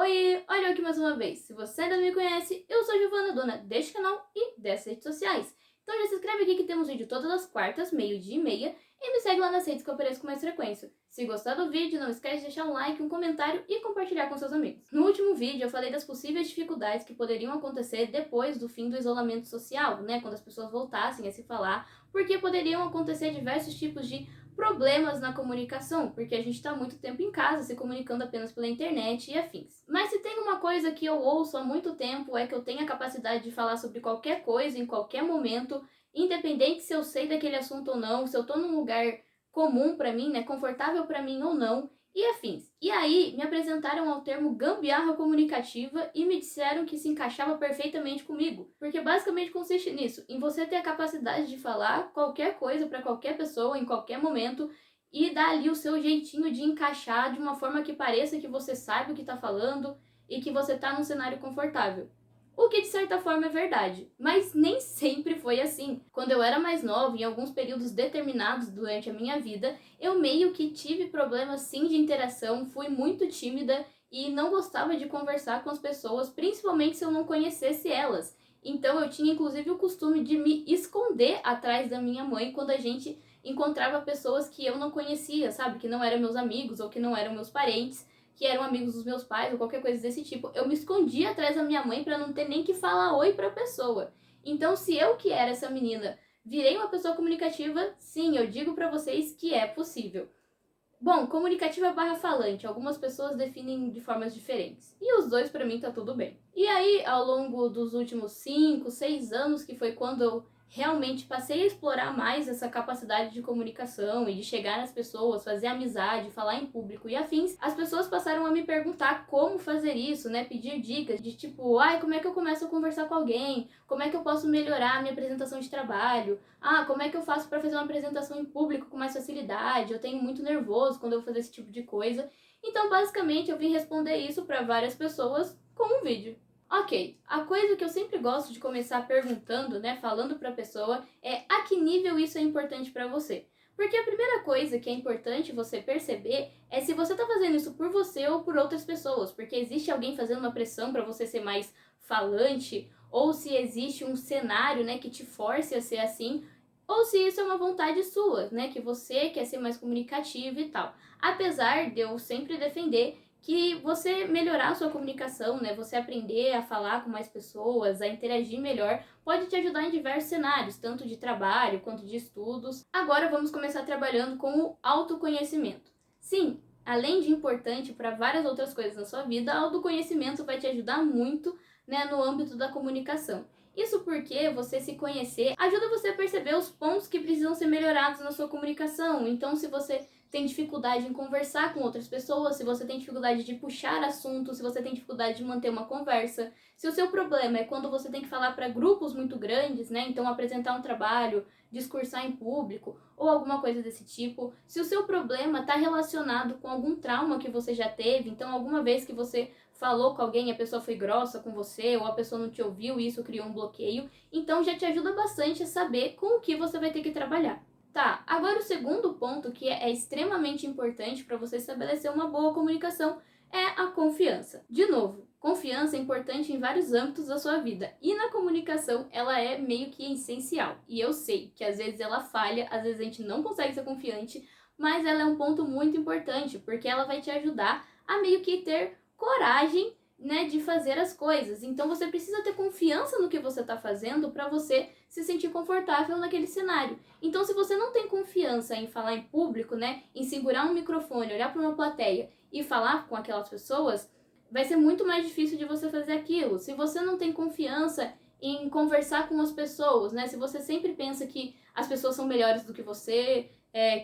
Oi, olha eu aqui mais uma vez. Se você ainda não me conhece, eu sou a Giovana, dona deste canal e dessas redes sociais. Então já se inscreve aqui que temos vídeo todas as quartas, meio-dia e meia, e me segue lá nas redes que eu apareço com mais frequência. Se gostar do vídeo, não esquece de deixar um like, um comentário e compartilhar com seus amigos. No último vídeo eu falei das possíveis dificuldades que poderiam acontecer depois do fim do isolamento social, né, quando as pessoas voltassem a se falar, porque poderiam acontecer diversos tipos de problemas na comunicação, porque a gente está muito tempo em casa se comunicando apenas pela internet e afins. Mas se tem uma coisa que eu ouço há muito tempo é que eu tenho a capacidade de falar sobre qualquer coisa em qualquer momento, independente se eu sei daquele assunto ou não, se eu tô num lugar comum pra mim, né, confortável pra mim ou não, e afins. E aí, me apresentaram ao termo gambiarra comunicativa e me disseram que se encaixava perfeitamente comigo. Porque basicamente consiste nisso, em você ter a capacidade de falar qualquer coisa para qualquer pessoa, em qualquer momento, e dar ali o seu jeitinho de encaixar de uma forma que pareça que você sabe o que tá falando e que você tá num cenário confortável. O que de certa forma é verdade, mas nem sempre foi assim. Quando eu era mais nova, em alguns períodos determinados durante a minha vida, eu meio que tive problemas sim de interação, fui muito tímida e não gostava de conversar com as pessoas, principalmente se eu não conhecesse elas. Então eu tinha inclusive o costume de me esconder atrás da minha mãe quando a gente encontrava pessoas que eu não conhecia, sabe? Que não eram meus amigos ou que não eram meus parentes, que eram amigos dos meus pais ou qualquer coisa desse tipo. Eu me escondia atrás da minha mãe para não ter nem que falar oi pra pessoa. Então, se eu que era essa menina virei uma pessoa comunicativa, sim, eu digo pra vocês que é possível. Bom, comunicativa barra falante, algumas pessoas definem de formas diferentes. E os dois pra mim tá tudo bem. E aí, ao longo dos últimos 5, 6 anos, que foi quando eu realmente passei a explorar mais essa capacidade de comunicação e de chegar nas pessoas, fazer amizade, falar em público e afins, as pessoas passaram a me perguntar como fazer isso, né? Pedir dicas de tipo, ai, como é que eu começo a conversar com alguém? Como é que eu posso melhorar a minha apresentação de trabalho? Ah, como é que eu faço para fazer uma apresentação em público com mais facilidade? Eu tenho muito nervoso quando eu vou fazer esse tipo de coisa. Então, basicamente, eu vim responder isso para várias pessoas com um vídeo. Ok, a coisa que eu sempre gosto de começar perguntando, né, falando para a pessoa, é a que nível isso é importante para você. Porque a primeira coisa que é importante você perceber é se você está fazendo isso por você ou por outras pessoas, porque existe alguém fazendo uma pressão para você ser mais falante, ou se existe um cenário, né, que te force a ser assim, ou se isso é uma vontade sua, né, que você quer ser mais comunicativo e tal. Apesar de eu sempre defender que você melhorar a sua comunicação, né, você aprender a falar com mais pessoas, a interagir melhor, pode te ajudar em diversos cenários, tanto de trabalho quanto de estudos. Agora vamos começar trabalhando com o autoconhecimento. Sim, além de importante para várias outras coisas na sua vida, autoconhecimento vai te ajudar muito, né, no âmbito da comunicação. Isso porque você se conhecer ajuda você a perceber os pontos que precisam ser melhorados na sua comunicação. Então, se você tem dificuldade em conversar com outras pessoas, se você tem dificuldade de puxar assunto, se você tem dificuldade de manter uma conversa, se o seu problema é quando você tem que falar para grupos muito grandes, né, então apresentar um trabalho, discursar em público ou alguma coisa desse tipo, se o seu problema está relacionado com algum trauma que você já teve, então alguma vez que você falou com alguém e a pessoa foi grossa com você ou a pessoa não te ouviu e isso criou um bloqueio, então já te ajuda bastante a saber com o que você vai ter que trabalhar. Tá, agora o segundo ponto que é extremamente importante para você estabelecer uma boa comunicação é a confiança. De novo, confiança é importante em vários âmbitos da sua vida e na comunicação ela é meio que essencial. E eu sei que às vezes ela falha, às vezes a gente não consegue ser confiante, mas ela é um ponto muito importante porque ela vai te ajudar a meio que ter coragem, né, de fazer as coisas. Então você precisa ter confiança no que você está fazendo para você se sentir confortável naquele cenário. Então, se você não tem confiança em falar em público, né, em segurar um microfone, olhar para uma plateia e falar com aquelas pessoas, vai ser muito mais difícil de você fazer aquilo. Se você não tem confiança em conversar com as pessoas, né, se você sempre pensa que as pessoas são melhores do que você,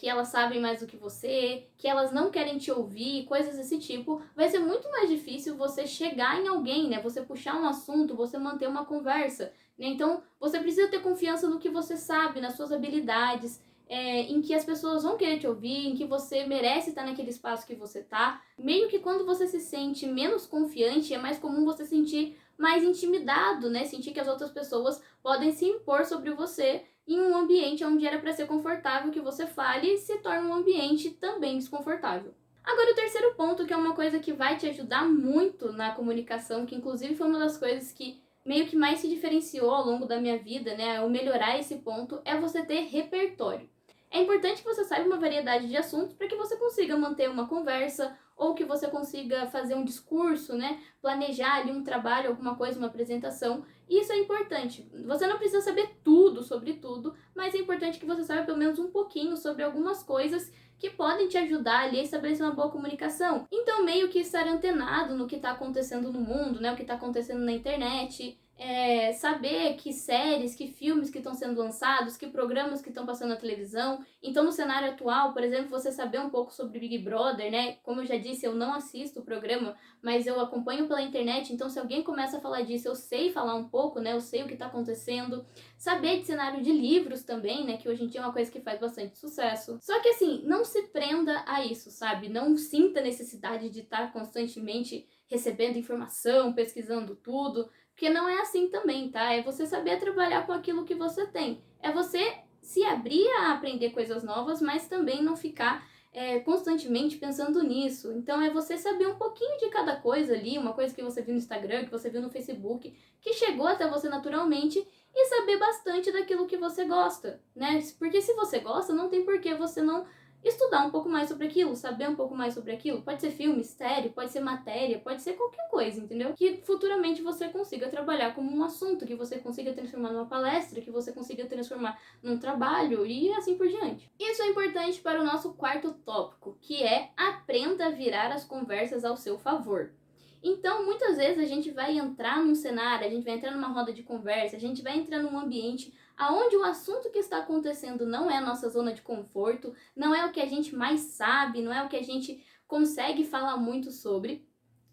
que elas sabem mais do que você, que elas não querem te ouvir, coisas desse tipo, vai ser muito mais difícil você chegar em alguém, né? Você puxar um assunto, você manter uma conversa, né? Então, você precisa ter confiança no que você sabe, nas suas habilidades, em que as pessoas vão querer te ouvir, em que você merece estar naquele espaço que você tá. Meio que quando você se sente menos confiante, é mais comum você sentir mais intimidado, né? Sentir que as outras pessoas podem se impor sobre você em um ambiente onde era para ser confortável que você fale, se torna um ambiente também desconfortável. Agora, o terceiro ponto, que é uma coisa que vai te ajudar muito na comunicação, que inclusive foi uma das coisas que meio que mais se diferenciou ao longo da minha vida, né, o melhorar esse ponto, é você ter repertório. É importante que você saiba uma variedade de assuntos para que você consiga manter uma conversa ou que você consiga fazer um discurso, né, planejar ali um trabalho, alguma coisa, uma apresentação. Isso é importante. Você não precisa saber tudo sobre tudo, mas é importante que você saiba pelo menos um pouquinho sobre algumas coisas que podem te ajudar ali a estabelecer uma boa comunicação. Então, meio que estar antenado no que está acontecendo no mundo, né, o que está acontecendo na internet, saber que séries, que filmes que estão sendo lançados, que programas que estão passando na televisão. Então, no cenário atual, por exemplo, você saber um pouco sobre Big Brother, né? Como eu já disse, eu não assisto o programa, mas eu acompanho pela internet, então se alguém começa a falar disso, eu sei falar um pouco, né? Eu sei o que está acontecendo. Saber de cenário de livros também, né? Que hoje em dia é uma coisa que faz bastante sucesso. Só que assim, não se prenda a isso, sabe? Não sinta necessidade de estar constantemente recebendo informação, pesquisando tudo, porque não é assim também, tá? É você saber trabalhar com aquilo que você tem. É você se abrir a aprender coisas novas, mas também não ficar constantemente pensando nisso. Então é você saber um pouquinho de cada coisa ali, uma coisa que você viu no Instagram, que você viu no Facebook, que chegou até você naturalmente, e saber bastante daquilo que você gosta, né? Porque se você gosta, não tem por que você não estudar um pouco mais sobre aquilo, saber um pouco mais sobre aquilo. Pode ser filme, série, pode ser matéria, pode ser qualquer coisa, entendeu? Que futuramente você consiga trabalhar como um assunto, que você consiga transformar numa palestra, que você consiga transformar num trabalho e assim por diante. Isso é importante para o nosso quarto tópico, que é aprenda a virar as conversas ao seu favor. Então, muitas vezes a gente vai entrar num cenário, a gente vai entrar numa roda de conversa, a gente vai entrar num ambiente aonde o assunto que está acontecendo não é a nossa zona de conforto, não é o que a gente mais sabe, não é o que a gente consegue falar muito sobre.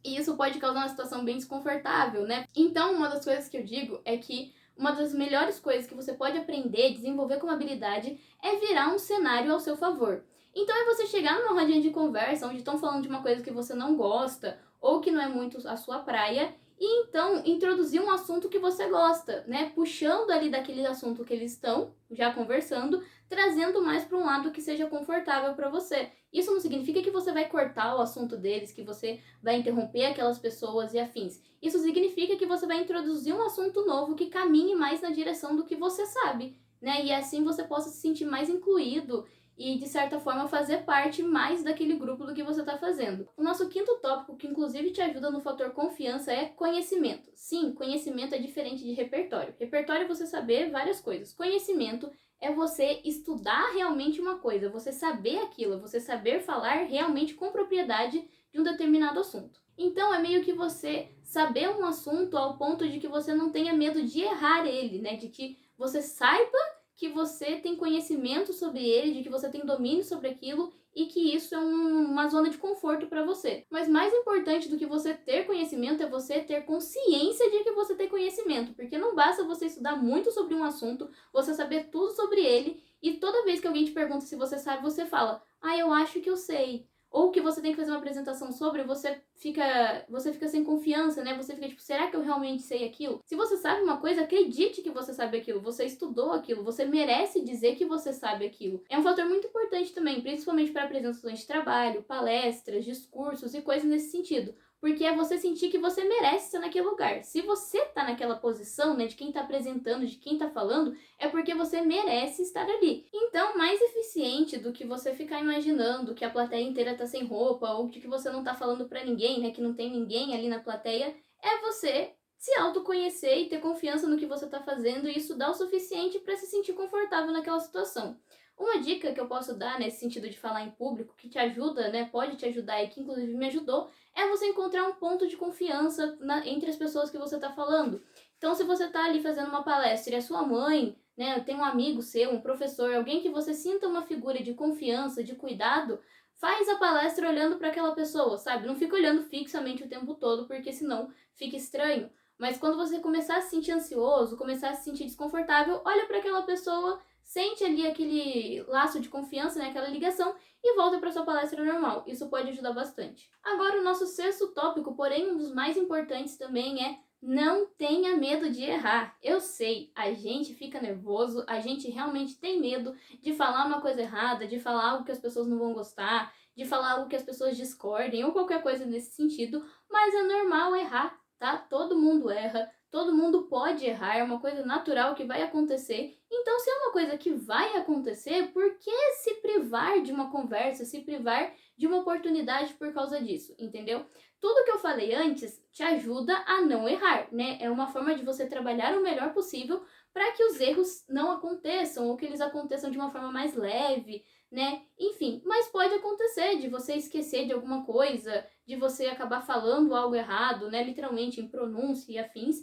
E isso pode causar uma situação bem desconfortável, né? Então, uma das coisas que eu digo é que uma das melhores coisas que você pode aprender, desenvolver como habilidade, é virar um cenário ao seu favor. Então, é você chegar numa rodinha de conversa onde estão falando de uma coisa que você não gosta ou que não é muito a sua praia, e então introduzir um assunto que você gosta, né? Puxando ali daquele assunto que eles estão já conversando, trazendo mais para um lado que seja confortável para você. Isso não significa que você vai cortar o assunto deles, que você vai interromper aquelas pessoas e afins. Isso significa que você vai introduzir um assunto novo que caminhe mais na direção do que você sabe, né? E assim você possa se sentir mais incluído e, de certa forma, fazer parte mais daquele grupo do que você está fazendo. O nosso quinto tópico, que inclusive te ajuda no fator confiança, é conhecimento. Sim, conhecimento é diferente de repertório. Repertório é você saber várias coisas. Conhecimento é você estudar realmente uma coisa, você saber aquilo, você saber falar realmente com propriedade de um determinado assunto. Então é meio que você saber um assunto ao ponto de que você não tenha medo de errar ele, né? De que você saiba que você tem conhecimento sobre ele, de que você tem domínio sobre aquilo e que isso é uma zona de conforto para você. Mas mais importante do que você ter conhecimento é você ter consciência de que você tem conhecimento, porque não basta você estudar muito sobre um assunto, você saber tudo sobre ele e toda vez que alguém te pergunta se você sabe, você fala: "Ah, eu acho que eu sei". Ou que você tem que fazer uma apresentação sobre, você fica sem confiança, né? Você fica tipo, será que eu realmente sei aquilo? Se você sabe uma coisa, acredite que você sabe aquilo, você estudou aquilo, você merece dizer que você sabe aquilo. É um fator muito importante também, principalmente para apresentações de trabalho, palestras, discursos e coisas nesse sentido. Porque é você sentir que você merece estar naquele lugar. Se você tá naquela posição, né, de quem tá apresentando, de quem tá falando, é porque você merece estar ali. Então, mais eficiente do que você ficar imaginando que a plateia inteira tá sem roupa, ou de que você não tá falando pra ninguém, né, que não tem ninguém ali na plateia, é você se autoconhecer e ter confiança no que você tá fazendo e estudar o suficiente para se sentir confortável naquela situação. Uma dica que eu posso dar nesse sentido de falar em público, que te ajuda, né, pode te ajudar e que inclusive me ajudou, é você encontrar um ponto de confiança entre as pessoas que você está falando. Então, se você está ali fazendo uma palestra e a sua mãe, né, tem um amigo seu, um professor, alguém que você sinta uma figura de confiança, de cuidado, faz a palestra olhando para aquela pessoa, sabe? Não fica olhando fixamente o tempo todo, porque senão fica estranho. Mas quando você começar a se sentir ansioso, começar a se sentir desconfortável, olha para aquela pessoa, sente ali aquele laço de confiança, né, aquela ligação, e volta para sua palestra normal. Isso pode ajudar bastante. Agora, o nosso sexto tópico, porém um dos mais importantes também, é não tenha medo de errar. Eu sei, a gente fica nervoso, a gente realmente tem medo de falar uma coisa errada, de falar algo que as pessoas não vão gostar, de falar algo que as pessoas discordem ou qualquer coisa nesse sentido, mas é normal errar, tá? Todo mundo erra, todo mundo pode errar, é uma coisa natural que vai acontecer. Então, se é uma coisa que vai acontecer, por que se privar de uma conversa, se privar de uma oportunidade por causa disso, entendeu? Tudo que eu falei antes te ajuda a não errar, né? É uma forma de você trabalhar o melhor possível para que os erros não aconteçam ou que eles aconteçam de uma forma mais leve, né? Enfim, mas pode acontecer de você esquecer de alguma coisa, de você acabar falando algo errado, né? Literalmente em pronúncia e afins.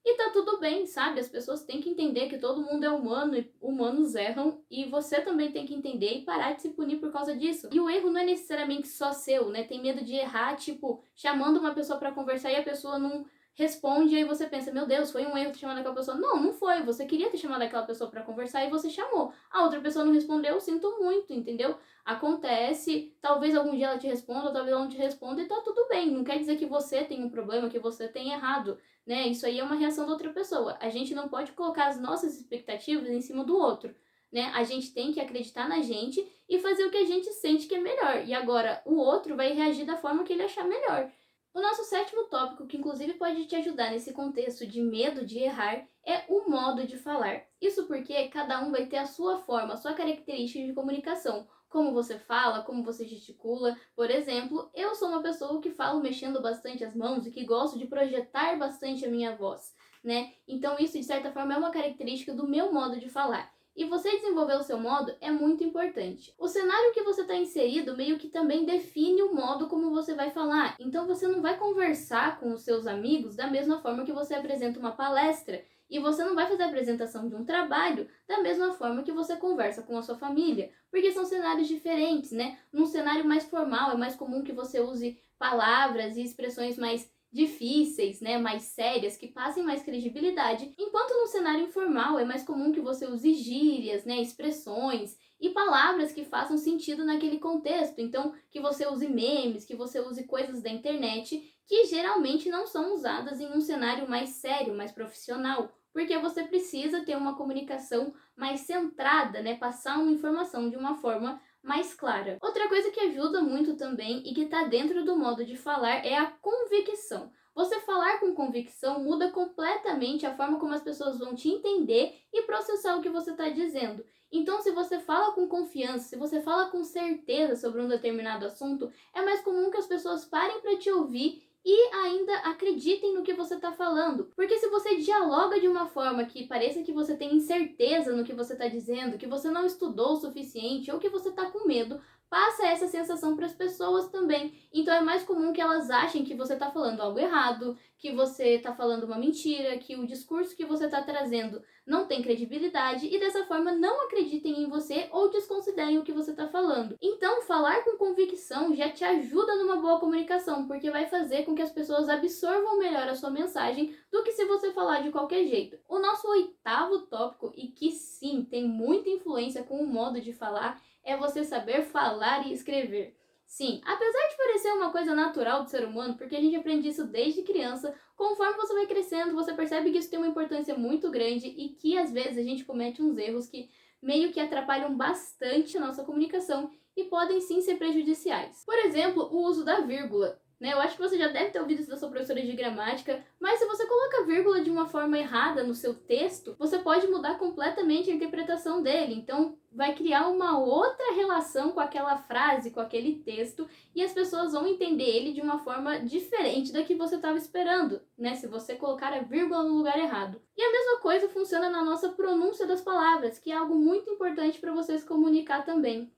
E tá tudo bem, sabe? As pessoas têm que entender que todo mundo é humano e humanos erram, e você também tem que entender e parar de se punir por causa disso. E o erro não é necessariamente só seu, né? Tem medo de errar, tipo, chamando uma pessoa pra conversar e a pessoa não responde, e aí você pensa, meu Deus, foi um erro ter chamado aquela pessoa. Não, não foi. Você queria ter chamado aquela pessoa pra conversar e você chamou. A outra pessoa não respondeu, sinto muito, entendeu? Acontece, talvez algum dia ela te responda, talvez ela não te responda e tá tudo bem. Não quer dizer que você tem um problema, que você tem errado, né? Isso aí é uma reação da outra pessoa. A gente não pode colocar as nossas expectativas em cima do outro, né? A gente tem que acreditar na gente e fazer o que a gente sente que é melhor. E agora o outro vai reagir da forma que ele achar melhor. O nosso sétimo tópico, que inclusive pode te ajudar nesse contexto de medo de errar, é o modo de falar. Isso porque cada um vai ter a sua forma, a sua característica de comunicação. Como você fala, como você gesticula. Por exemplo, eu sou uma pessoa que falo mexendo bastante as mãos e que gosto de projetar bastante a minha voz, né? Então isso, de certa forma, é uma característica do meu modo de falar. E você desenvolver o seu modo é muito importante. O cenário que você está inserido meio que também define o modo como você vai falar. Então você não vai conversar com os seus amigos da mesma forma que você apresenta uma palestra. E você não vai fazer a apresentação de um trabalho da mesma forma que você conversa com a sua família. Porque são cenários diferentes, né? Num cenário mais formal, é mais comum que você use palavras e expressões mais difíceis, né, mais sérias, que passem mais credibilidade, enquanto no cenário informal é mais comum que você use gírias, né, expressões e palavras que façam sentido naquele contexto. Então, que você use memes, que você use coisas da internet que geralmente não são usadas em um cenário mais sério, mais profissional, porque você precisa ter uma comunicação mais centrada, né, passar uma informação de uma forma mais clara. Outra coisa que ajuda muito também e que está dentro do modo de falar é a convicção. Você falar com convicção muda completamente a forma como as pessoas vão te entender e processar o que você está dizendo. Então, se você fala com confiança, se você fala com certeza sobre um determinado assunto, é mais comum que as pessoas parem para te ouvir e ainda acreditem no que você está falando. Porque se você dialoga de uma forma que pareça que você tem incerteza no que você está dizendo, que você não estudou o suficiente ou que você está com medo, passa essa sensação para as pessoas também. Então é mais comum que elas achem que você está falando algo errado, que você está falando uma mentira, que o discurso que você está trazendo não tem credibilidade e dessa forma não acreditem em você ou desconsiderem o que você está falando. Então, falar com convicção já te ajuda numa boa comunicação, porque vai fazer com que as pessoas absorvam melhor a sua mensagem do que se você falar de qualquer jeito. O nosso oitavo tópico, e que sim, tem muita influência com o modo de falar, é você saber falar e escrever. Sim, apesar de parecer uma coisa natural do ser humano, porque a gente aprende isso desde criança, conforme você vai crescendo, você percebe que isso tem uma importância muito grande e que às vezes a gente comete uns erros que meio que atrapalham bastante a nossa comunicação e podem sim ser prejudiciais. Por exemplo, o uso da vírgula. Né? Eu acho que você já deve ter ouvido isso da sua professora de gramática, mas se você coloca vírgula de uma forma errada no seu texto, você pode mudar completamente a interpretação dele. Então, vai criar uma outra relação com aquela frase, com aquele texto, e as pessoas vão entender ele de uma forma diferente da que você estava esperando, né? Se você colocar a vírgula no lugar errado. E a mesma coisa funciona na nossa pronúncia das palavras, que é algo muito importante para você se comunicar também.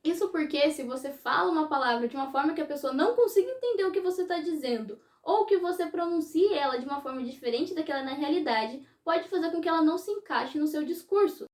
Isso porque se você fala uma palavra de uma forma que a pessoa não consiga entender o que você está dizendo, ou que você pronuncie ela de uma forma diferente daquela na realidade, pode fazer com que ela não se encaixe no seu discurso.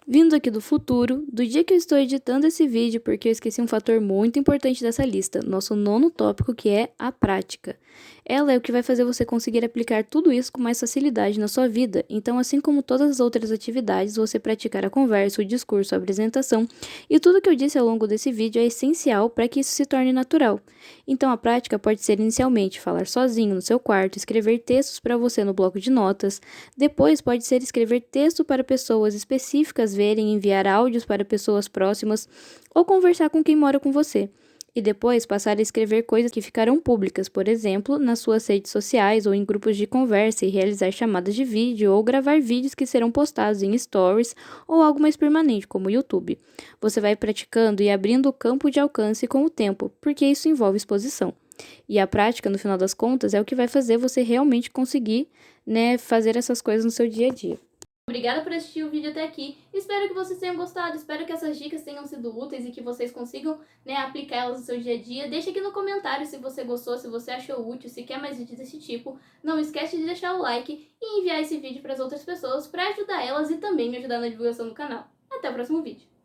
Vindo aqui do futuro, do dia que eu estou editando esse vídeo, porque eu esqueci um fator muito importante dessa lista, nosso nono tópico, que é a prática. Ela é o que vai fazer você conseguir aplicar tudo isso com mais facilidade na sua vida. Então, assim como todas as outras atividades, você praticar a conversa, o discurso, a apresentação e tudo que eu disse ao longo desse vídeo é essencial para que isso se torne natural. Então, a prática pode ser inicialmente falar sozinho no seu quarto, escrever textos para você no bloco de notas. Depois, pode ser escrever texto para pessoas específicas verem, enviar áudios para pessoas próximas ou conversar com quem mora com você. E depois passar a escrever coisas que ficarão públicas, por exemplo, nas suas redes sociais ou em grupos de conversa e realizar chamadas de vídeo ou gravar vídeos que serão postados em stories ou algo mais permanente, como o YouTube. Você vai praticando e abrindo o campo de alcance com o tempo, porque isso envolve exposição. E a prática, no final das contas, é o que vai fazer você realmente conseguir, né, fazer essas coisas no seu dia a dia. Obrigada por assistir o vídeo até aqui. Espero que vocês tenham gostado. Espero que essas dicas tenham sido úteis e que vocês consigam, né, aplicá-las no seu dia a dia. Deixa aqui no comentário se você gostou, se você achou útil, se quer mais vídeos desse tipo. Não esquece de deixar o like e enviar esse vídeo para as outras pessoas para ajudar elas e também me ajudar na divulgação do canal. Até o próximo vídeo.